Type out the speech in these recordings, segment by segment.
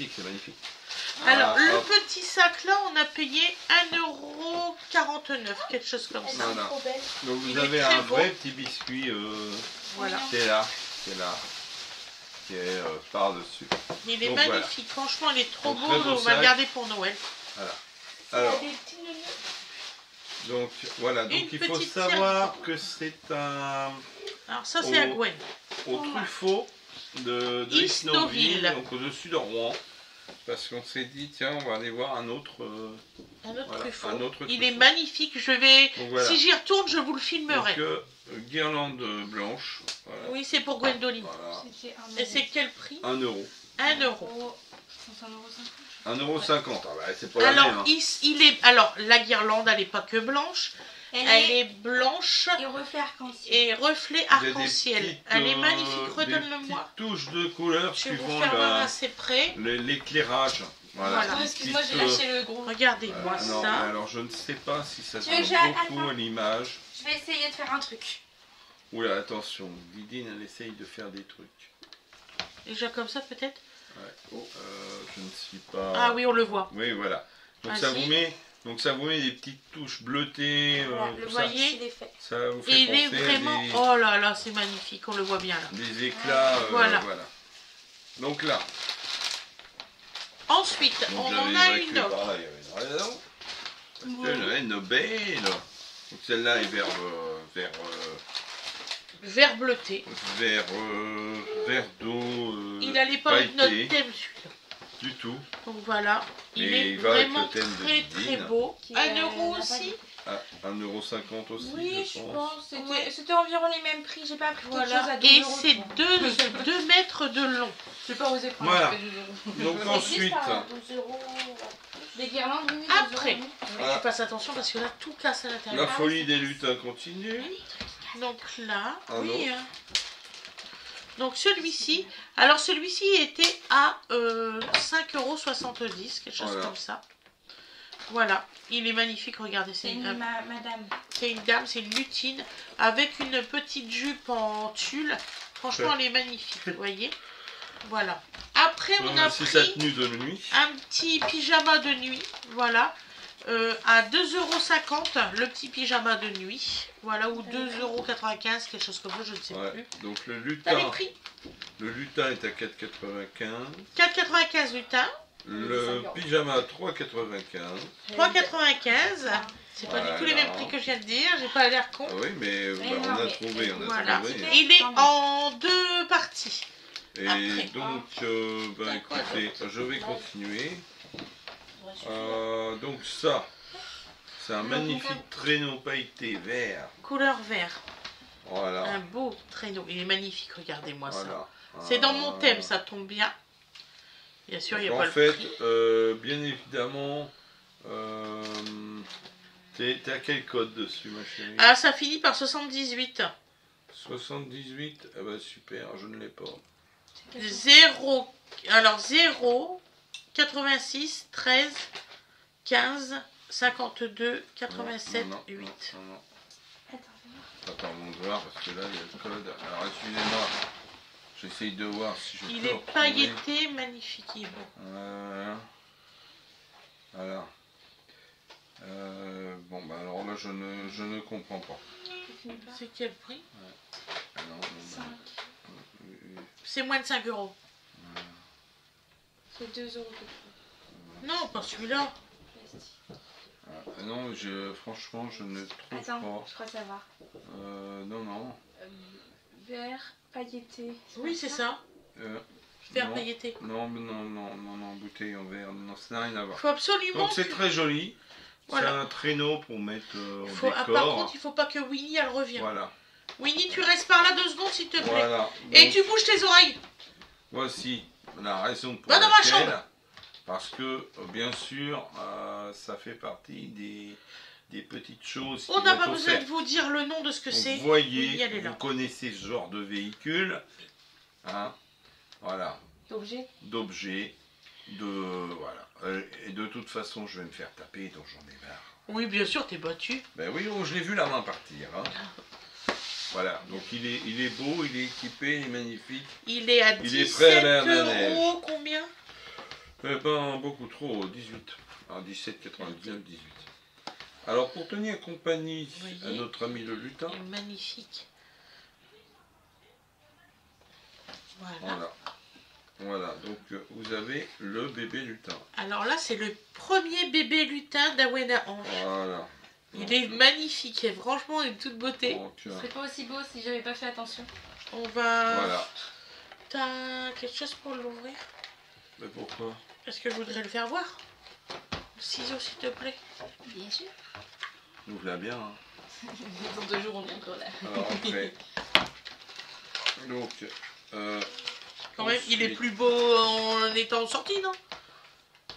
magnifique, c'est magnifique. Alors, Voilà, le hop. petit sac là, on a payé 1,49 €, quelque chose comme ça. Voilà. Trop belle. Donc vous Il est avez très un beau. vrai petit biscuit Voilà. qui est là, qui est par-dessus. Il est Donc, magnifique, franchement, il est trop Donc, beau, très beau on va le sac. garder pour Noël. Voilà. Il y a Alors, des petits nounous. donc voilà, donc Une il faut petite savoir que c'est un Alors ça, c'est à Oh. Gwen. au truffaut de Isnoville. Isnoville, donc au-dessus de Rouen. Parce qu'on s'est dit, tiens, on va aller voir un autre. Un autre Voilà, truffaut. un autre Il truffaut. est magnifique, je vais... Donc, voilà. Si j'y retourne, je vous le filmerai. Donc, guirlande blanche. Voilà. Oui, c'est pour Gwendoline. Voilà. C'était Et c'est quel prix 1 euro. 1 €. 1,50 €. 1,50 €. Ah bah, c'est pas la Alors, même. Hein. il est... Alors, la guirlande, elle n'est pas que blanche. Elle est blanche Et reflet arc-en-ciel. et reflet Il y a des arc-en-ciel. petites, Elle est magnifique, des redonne-le-moi. petites touches de couleur Je vais vous suivant faire voir assez près. l'éclairage. Voilà. Voilà. Des Excuse-moi, j'ai petites, lâché le gros. Regardez-moi non, mais ça. alors je ne sais pas si ça se Tu veux que voit beaucoup attends. à l'image. Je vais essayer de faire un truc. Oula, attention, Didine, elle essaye de faire des trucs. Déjà comme ça, peut-être. Je ne suis pas... Ah oui, on le voit. Oui, voilà. Donc Vas-y. ça vous met des petites touches bleutées. Voilà, tout le ça. voyez. il est fait. Ça vous fait Et il est penser vraiment... à des, Oh là là, c'est magnifique, on le voit bien là. des éclats. Voilà. Voilà. Donc là, Ensuite, donc on j'avais en a évacué une autre. par là, il y avait une raison. Parce que j'avais une belle. Donc celle-là est Vert bleuté. vert d'eau. Il n'allait pas avec notre pailleté. thème celui-là. Du tout. Donc voilà, il Mais est il va avec vraiment le thème de très Didine. très beau. Qui, 1 n'a € pas aussi. Ah, 1,50 € aussi, Oui, je je pense. pense. C'était Ouais. c'était environ les mêmes prix. J'ai pas pris quelque chose Voilà. à 2 Et €, c'est je crois. 2 mètres de long. J'ai pas osé prendre. Voilà. j'ai fait 2 €. Donc Ça existe, ensuite, hein, 12 €. Des guirlandes, oui, 2 Après. €. Voilà. Tu fasses attention parce que là tout casse à la l'intérieur. folie des lutins continue. Donc là, Ah oui. non. hein. Donc celui-ci, alors celui-ci était à 5,70 €, quelque chose Voilà. comme ça. Voilà, il est magnifique, regardez, C'est une madame. c'est une dame, c'est une lutine, avec une petite jupe en tulle. Franchement, elle est magnifique, vous voyez. Voilà. Après, on a C'est sa pris tenue de nuit. un petit pyjama de nuit, voilà, à 2,50 €, le petit pyjama de nuit, voilà, ou 2,95 €, quelque chose comme ça, je ne sais Ouais. plus. Donc T'as les le prix lutin est à 4,95. 4,95 lutin, Le pyjama à 3,95. 3,95. C'est pas du tout les Voilà. mêmes prix que je viens de dire, j'ai pas l'air con. Ah oui, mais Mais bah, non, on a mais- trouvé, on a Voilà, trouvé. il est en 2 parties. Et Après. donc, bah, écoutez, je vais continuer. Donc ça, c'est un magnifique traîneau pailleté vert. Couleur vert, Voilà. un beau traîneau, il est magnifique, regardez-moi ça. Voilà. C'est dans mon thème, ça tombe bien. Bien sûr, il n'y a En pas fait, le prix. bien évidemment, t'es à quel code dessus, ma chérie? Ah, ça finit par 78. 78. Ah bah super, je ne l'ai pas. 0, alors 0, 86, 13, 15, 52, 87, Non, non, 8. non, non. Attends, Attends, on va voir parce que là, il y a le code. Alors, excusez-moi. J'essaye de voir si je Il peux est retrouver. pailleté, magnifique, il est beau. Voilà. Bon, bah alors là, je ne comprends pas. C'est quel prix? Ah non, non, bah, 5. C'est moins de 5 €. C'est 2 € Non, pas celui-là. non, franchement, je ne trouve Attends, pas. je crois savoir. Non, non. Vert, pailleté. Oui, c'est ça. Vert non. pailleté. Non, mais non, bouteille en verre. Non, ça n'a rien à Il voir. faut absolument. Donc, c'est très joli. Voilà. C'est un traîneau pour mettre au Par décor. contre, il faut pas que Winnie elle revienne. Voilà. Winnie, tu restes par là 2 secondes s'il te plaît. Voilà. Et Donc, tu bouges tes oreilles. voici la raison pour Va dans ma laquelle. chambre. Parce que, bien sûr, ça fait partie des petites choses On qui n'a vont pas au besoin fait. de vous dire le nom de ce que Donc, c'est. vous voyez, Winnie, elle est vous là. connaissez ce genre de véhicule. Hein, voilà. D'objet. D'objets. Voilà. Et de toute façon, je vais me faire taper, donc j'en ai marre. Oui, bien sûr, t'es battu. Ben oui, oh, je l'ai vu la main partir. Hein. Voilà, donc il est beau, il est équipé, il est magnifique. Il est à Il est prêt à 17 aller à la neige. €, combien? Eh ben, beaucoup trop, 18. Ah, 17,99, 18. Alors, pour tenir compagnie Vous à voyez, notre ami le lutin, il est magnifique. Voilà. voilà. Voilà, donc vous avez le bébé lutin. Alors là, c'est le premier bébé lutin d'Awena Ange. Voilà. Il Donc, est magnifique et franchement, il est de toute beauté. donc, Ce serait pas aussi beau si j'avais pas fait attention. On va... voilà. T'as quelque chose pour l'ouvrir? Mais pourquoi? Parce que je voudrais le faire voir. Le ciseau, s'il te plaît. Bien sûr. Ouvre-la bien. Hein. Dans 2 jours, on est encore là. Alors après. Donc. Quand même, il est ensuite, plus beau en étant sorti, non?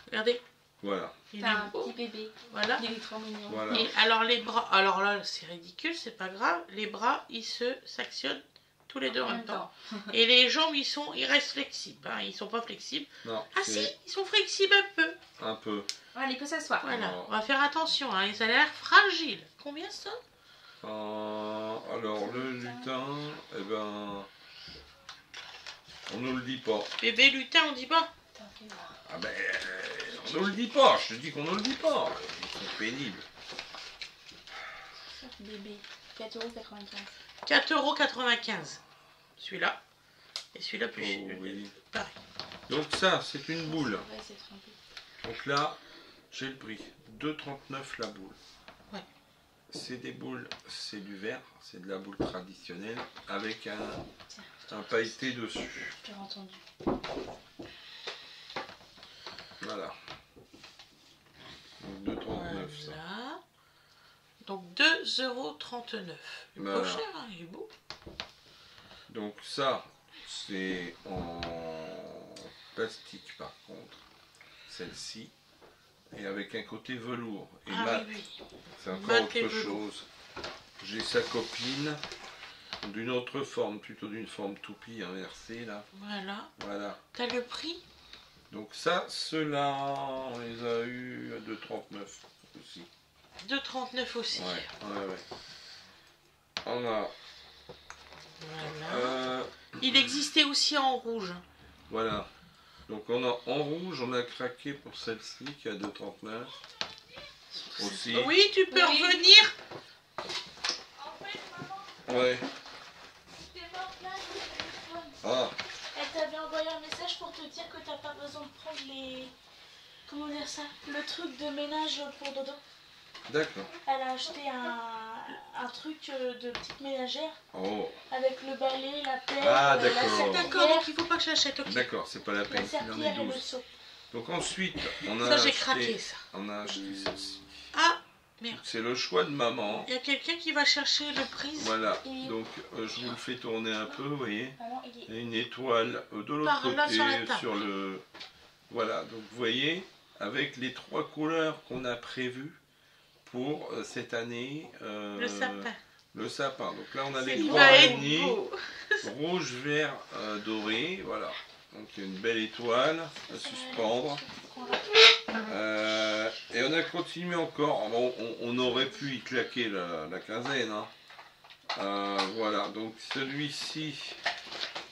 Regardez. Voilà. Il T'as est un beau. petit bébé. Voilà. Il est trop mignon. Voilà. Et alors les bras, alors là c'est ridicule, c'est pas grave. Les bras, ils se s'actionnent tous les deux en même temps. Et les jambes, ils restent flexibles. Hein. Ils sont pas flexibles. Non, Ah si, c'est ils sont flexibles un peu. un peu. Allez, il peut s'asseoir. Voilà, Oh. on va faire attention. Hein. Ça a l'air fragile. Combien ça? Alors le lutin, eh ben. On ne le dit pas. Bébé lutin, on dit pas. Attends, fais voir. Ah ben. On ne le dit pas, je te dis qu'on ne le dit pas. Ils sont pénibles. Bébé. 4,95 €. 4,95 €. Celui-là. Et celui-là plus Oh, cher. oui. Pareil. Donc ça, c'est une boule. Ouais, c'est trempé. Donc là, j'ai le prix. 2,39 la boule. Ouais. C'est des boules, c'est du verre, c'est de la boule traditionnelle avec un Tiens, pailleté dessus. j'ai entendu. Voilà. Donc 2,39 ça. Voilà. Donc 2,39 €. Il est Voilà. pas cher, hein, il est beau. Donc ça, c'est en plastique par contre. Celle-ci. Et avec un côté velours. Et Ah mat. oui, oui. C'est encore Mat et autre velours. chose. J'ai sa copine d'une autre forme, plutôt d'une forme toupie inversée là. Voilà. Voilà. T'as le prix? Donc ça, ceux-là, on les a eu à 2,39 aussi. 2,39 € aussi. Ouais. On a... Voilà. Il existait aussi en rouge. voilà. Donc on a en rouge, on a craqué pour celle-ci qui est à 2,39 aussi. Oui, tu peux Oui. revenir. Ouais. Ah, Elle t'avait envoyé un message pour te dire que t'as pas besoin de prendre les... Comment dire ça? Le truc de ménage pour Dodo. d'accord. Elle a acheté un truc de petite ménagère Oh, avec le balai, la pelle, Ah, la d'accord. serpillière, D'accord, donc il faut pas que je l'achète. Ok. d'accord, c'est pas la la peine, il en est serpillière et le 12. seau. Donc ensuite, on a Ça, j'ai acheté, craqué ça. on a acheté celle-ci. Ah, merde. C'est le choix de maman. Il y a quelqu'un qui va chercher le prix. Voilà, Et- donc je vous le fais tourner un peu, vous voyez. Maman, il est... Il y a une étoile de l'autre Par là, côté sur la table. sur le... Voilà, donc vous voyez, avec les 3 couleurs qu'on a prévues pour cette année. Le sapin. Le sapin. Donc là, on a les Il 3 va être réunis. beau. Rouge, vert, doré, voilà. Donc il y a une belle étoile à suspendre. Et on a continué encore. Bon, on aurait pu y claquer la quinzaine. Hein. Voilà, donc celui-ci,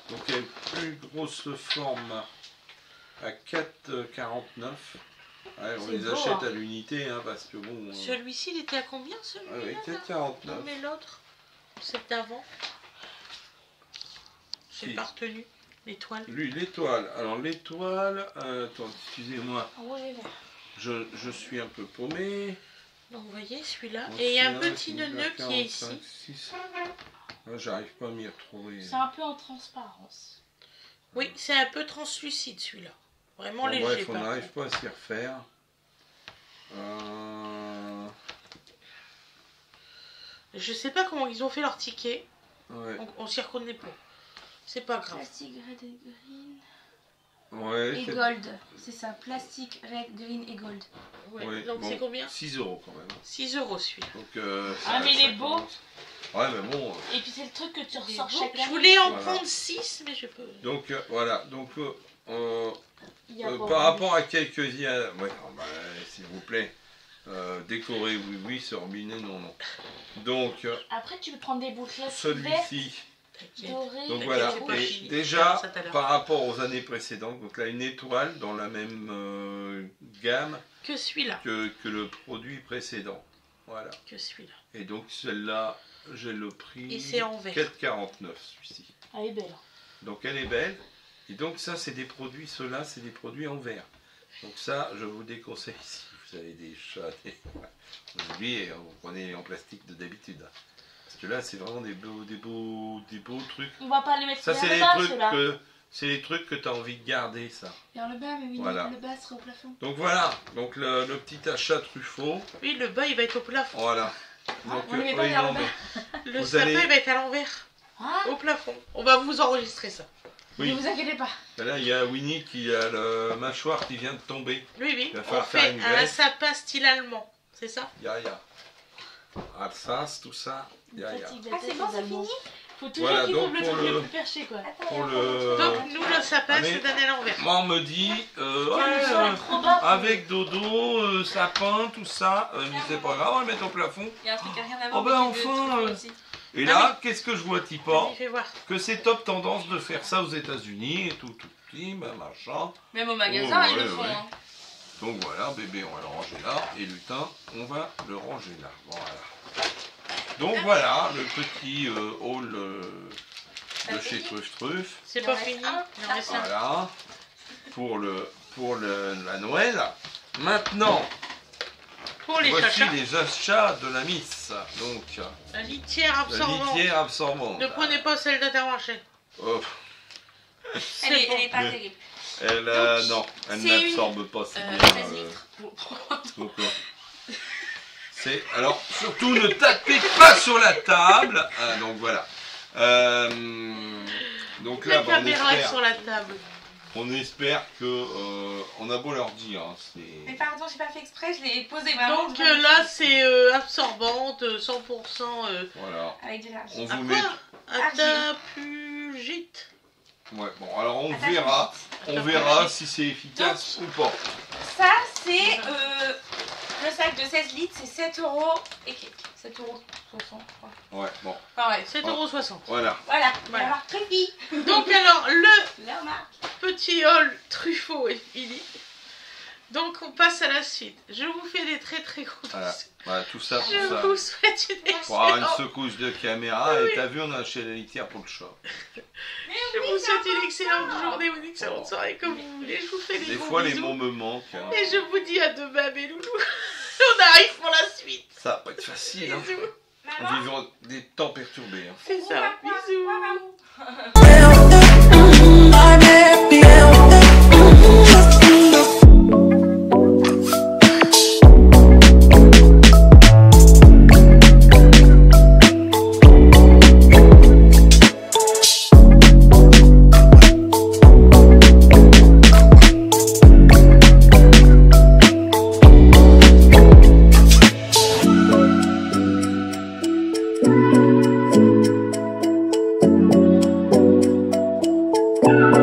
donc il y a une plus grosse forme à 4,49. Ouais, on C'est les beau, achète hein. à l'unité hein, parce que bon. Celui-ci, il était à combien celui-là? Ouais, Non, 4,49. mais l'autre, c'est d'avant. J'ai Si. pas retenu l'étoile. Lui, l'étoile. Alors l'étoile, attends, excusez-moi, Rouge et vert. je suis un peu paumé. Donc vous voyez celui-là. Donc, Et il y a un celui-là, petit il nœud a qui est ici. 45, 6. Ah, j'arrive pas à m'y retrouver. C'est un peu en transparence. Oui, c'est un peu translucide celui-là. Vraiment Bon, léger. bref, on par n'arrive contre. pas à s'y refaire. Je sais pas comment ils ont fait leur ticket. Ouais. On s'y reconnaît pas. C'est pas grave. Plastique, red et green. Ouais, Et c'est- gold. C'est ça, plastique, red, green et gold. Ouais. ouais, Donc bon, c'est combien? 6 € quand même. 6 € celui-là. Donc, Ah, mais il ça est beau. commence. Ouais, mais bon. Et puis c'est le truc que tu Il est ressors beau. chaque année. Je voulais en Voilà. prendre 6, mais je peux. Donc, voilà. Donc, Il y a pas par vraiment- rapport à quelques... Ouais, oh, bah, s'il vous plaît. Décorer, oui, oui, se robinet, non, non. Donc, Après, tu peux prendre des boules classiques vertes. celui-ci, T'inquiète. doré. Donc voilà, c'est pas et fini. déjà Ça tout à l'heure. par rapport aux années précédentes, donc là une étoile dans la même gamme Que celui-là. que le produit précédent. Voilà. Que celui-là. Et donc celle-là, j'ai le prix Et c'est en vert. 4,49 celui-ci. Elle est belle. Donc elle est belle. Et donc ça c'est des produits, ceux-là c'est des produits en verre. Donc ça je vous déconseille si vous avez des chats, vous oubliez, vous prenez en plastique de d'habitude. Parce que là c'est vraiment des beaux trucs. On va pas les mettre Ça c'est vers les le bas, trucs ceux-là. que c'est les trucs que tu as envie de garder ça. Vers le bas, mais oui, Voilà. le bas sera au plafond. Donc voilà, donc le petit achat Truffaut, Oui, le bas il va être au plafond. voilà. Donc on le met pas vers le bas. Le Vous sapin allez- il va être à l'envers. Ah, Au plafond. On va vous enregistrer ça. Oui. Ne vous inquiétez pas. Là il y a Winnie qui a le mâchoire qui vient de tomber. Oui. Il va On falloir faire fait une un greffe. sapin style allemand. C'est ça? Ya. Alsace, tout ça. Ya. fatigue Ah, c'est bon, c'est fini? Faut toujours Voilà, qu'ils donc trouvent le pour truc le- le plus perché, quoi. Pour le... Donc nous le sapin Ah, mais- c'est donné à l'envers. Moi on me dit, Trop bas. avec dodo, sapin, tout ça, mais c'est pas grave, on va le mettre au plafond. Il y a un truc à rien à Oh voir. ben mais qui enfin, veut tout aussi. Et là, qu'est-ce que je vois, Tipor? Vas-y, fais voir. Que c'est top tendance de faire ça aux États-Unis et tout petit, machin. Même au magasin, Oh, ils le ouais, font. ouais. Hein. Donc voilà, bébé, on va le ranger là. Et lutin, on va le ranger là. Voilà. Donc voilà, le petit haul de chez Truff. C'est Il pas en reste fini. un. Il en reste un. Voilà. Pour la Noël. Maintenant, Pour les voici chachas. les achats de la Miss. Donc, La litière la absorbante. litière absorbante. Ne prenez pas celle d'Intermarché. Oh, C'est Elle bon. est pas Mais- terrible. elle, Donc, non, elle c'est n'absorbe pas si bien. 16 litres. Donc, c'est alors surtout ne tapez pas sur la table. Ah, donc voilà. Donc là, La bah, caméra est sur la table. on espère que on a beau leur dire, hein, Mais c'est pardon, j'ai pas fait exprès, je l'ai posé vraiment. Donc là c'est absorbante, 100%. voilà. Avec de l'argent. On À vous quoi? met. Atapugite. Ouais, bon, alors on Attends, verra. On verra si c'est efficace ou pas. Ça, c'est le sac de 16 litres, c'est 7 € et quelques. 7 €, 60, je crois. Ouais, bon, Enfin, ouais. 7,60 €. voilà. Voilà, Voilà. alors Tréfi, Donc alors le leur marque. petit haul Truffaut est fini. Donc on passe à la suite. Je vous fais des très très gros Voilà. bisous. Voilà, tout ça pour Je ça. vous souhaite une Pour avoir une excellente, secousse de caméra, et t'as vu, on a acheté la litière pour le chat. je vous souhaite une excellente journée ou une excellente soirée comme vous voulez. Je vous fais des Des gros fois, les bisous. mots me manquent. hein. Et je vous dis à demain mes loulous. On arrive pour la suite. Ça va pas être facile, hein. Bisous. On vivra des temps perturbés. hein. C'est ça. Bisous. I'm happy. Thank you.